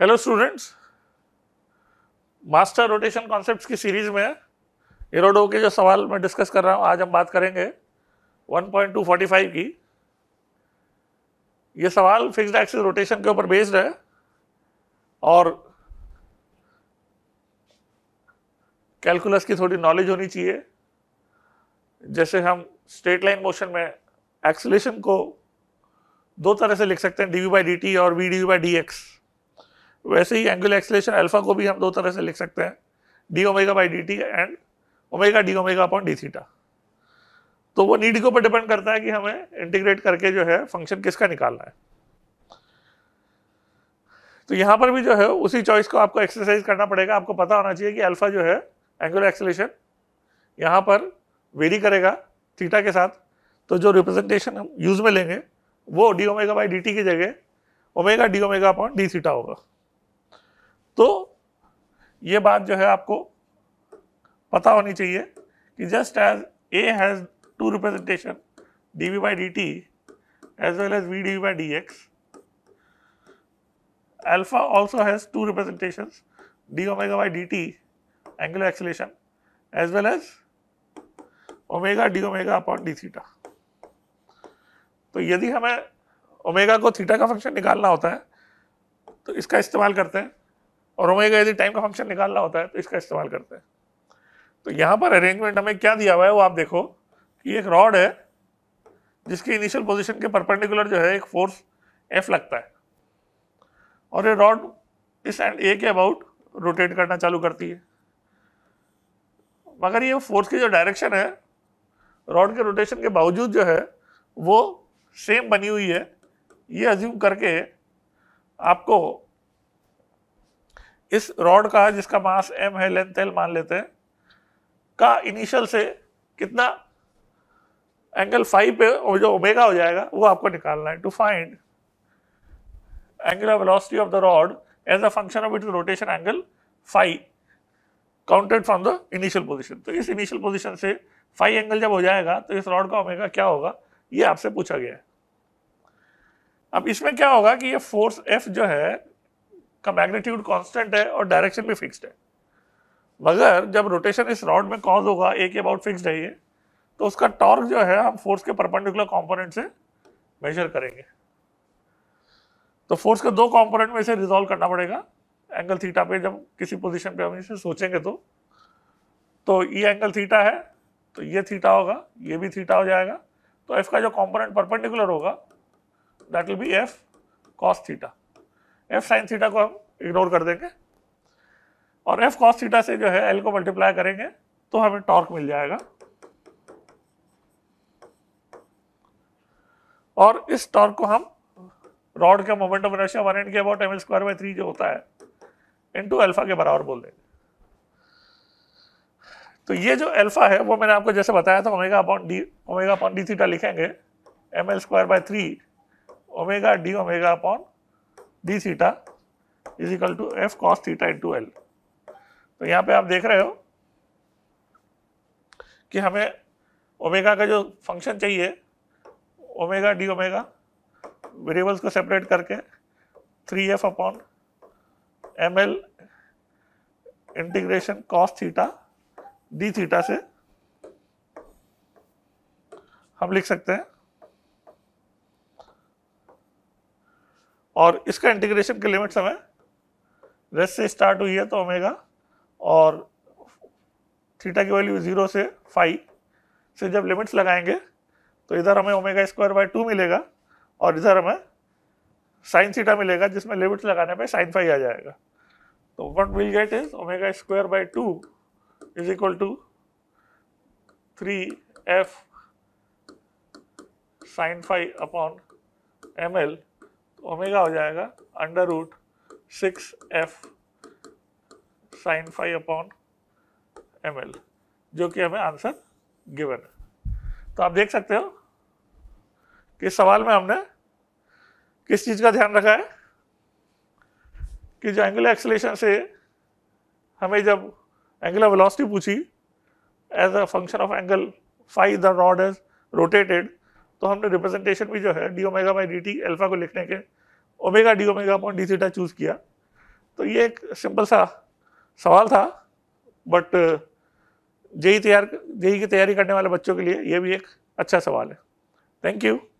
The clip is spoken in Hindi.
Hello students, master rotation concepts की सीरीज में एरोडो के जो सवाल मैं डिस्कस कर रहा हूं, आज हम बात करेंगे 1.245 की। ये सवाल फिक्स्ड एक्सिस रोटेशन के ऊपर बेस्ड है और कैलकुलस की थोड़ी नॉलेज होनी चाहिए। जैसे हम स्ट्रेट लाइन मोशन में एक्सीलरेशन को दो तरह से लिख सकते हैं, D we by D T और V D we by D X. वैसे ही एंगुलर एक्सीलरेशन अल्फा को भी हम दो तरह से लिख सकते हैं, D omega by D T and omega d omega upon d theta. तो वो नीड के ऊपर डिपेंड करता है कि हमें इंटीग्रेट करके जो है फंक्शन किसका निकालना है। तो यहां पर भी जो है उसी चॉइस को आपको एक्सरसाइज करना पड़ेगा। आपको पता होना चाहिए कि अल्फा जो है एंगुलर एक्सीलरेशन यहां पर वेरी करेगा थीटा के साथ। तो जो रिप्रेजेंटेशन हम यूज में लेंगे वो D omega by D T की जगह omega d omega upon d theta होगा। तो ये बात जो है आपको पता होनी चाहिए कि just as a has two representation d we by D t as well as v D we by D x, alpha also has two representations d omega by dt angular acceleration as well as omega d omega upon d theta। तो यदि हमें ओमेगा को थीटा का फंक्शन निकालना होता है तो इसका इस्तेमाल करते हैं, और ओमेगा यदि टाइम का फंक्शन निकालना होता है तो इसका इस्तेमाल करते हैं। तो यहाँ पर अरेंजमेंट हमें क्या दिया हुआ है वो आप देखो कि एक रॉड है जिसकी इनिशियल पोजीशन के परपेंडिकुलर जो है एक फोर्स F लगता है, और ये रॉड इस एंड ए के अबाउट रोटेट करना चालू करती है। मगर ये फोर्स की जो डायरेक्शन है रॉड के रोटेशन के बावजूद जो है वो सेम बनी हुई है। ये अज्यूम करके आपको इस रॉड का, जिसका मास m है, लेंथ l मान लेते हैं, का इनिशियल से कितना एंगल फाई पे जो ओमेगा हो जाएगा वो आपको निकालना है। To find angular velocity of the rod as a function of its rotation angle phi counted from the initial position। तो इस initial position से phi एंगल जब हो जाएगा तो इस रॉड का ओमेगा क्या होगा ये आपसे पूछा गया है। अब इसमें क्या होगा कि ये फोर्स F जो है का मैग्नीट्यूड कांस्टेंट है और डायरेक्शन भी फिक्स्ड है, मगर जब रोटेशन इस रॉड में कॉज होगा ए के अबाउट फिक्स्ड है ये, तो उसका टॉर्क जो है हम फोर्स के परपेंडिकुलर कंपोनेंट से मेजर करेंगे। तो फोर्स के दो कंपोनेंट में इसे रिजॉल्व करना पड़ेगा एंगल थीटा पे। जब किसी पोजीशन पे हम इसे सोचेंगे तो ये एंगल थीटा है तो ये थीटा होगा, ये भी थीटा हो जाएगा। तो एफ का जो कंपोनेंट परपेंडिकुलर होगा that will be F cos theta. F sine theta को हम इग्नोर कर देंगे और एफ कॉस थीटा से जो है एल को मल्टीप्लाई करेंगे तो हमें टॉर्क मिल जाएगा। और इस टॉर्क को हम रॉड के मोमेंट ऑफ इनर्शिया 1 के अबाउट ml स्क्वायर बाय 3 जो होता है इनटू अल्फा के बराबर बोल देंगे। तो ये जो अल्फा है वो मैंने आपको जैसे बताया था ओमेगा अपॉन डी थीटा लिखेंगे ml square by 3 omega d omega upon d theta is equal to f cos theta into l. तो यहाँ पे आप देख रहे हो कि हमें ओमेगा का जो फंक्शन चाहिए ओमेगा डी ओमेगा, वेरिएबल्स को सेपरेट करके 3f upon ml integration cos theta D theta से हम लिख सकते हैं, और इसका इंटीग्रेशन के लिमिट्स हमें रेस्ट से स्टार्ट हुई है तो ओमेगा और थीटा की वैल्यू 0 से फाई से जब लिमिट्स लगाएंगे तो इधर हमें ओमेगा स्क्वायर बाय 2 मिलेगा और इधर हमें साइन थीटा मिलेगा जिसमें लिमिट्स लगाने पे साइन फाई आ जाएगा। तो what will get is omega square by 2 is equal to 3f sine phi upon ml। तो ओमेगा हो जाएगा under root 6f sine phi upon ml, जो कि हमें आंसर गिवन है। तो आप देख सकते हो कि इस सवाल में हमने किस चीज का ध्यान रखा है कि जो एंगुलर एक्सीलरेशन से हमें जब एंगुलर वेलोसिटी पूछी as a function of angle phi the rod is rotated, तो हमने रिप्रेजेंटेशन भी जो है d omega by D t alpha को लिखने के omega d omega upon d theta choose किया। तो ये एक सिंपल सा सवाल था, बट जेई की तैयारी करने वाले बच्चों के लिए ये भी एक अच्छा सवाल है। Thank you.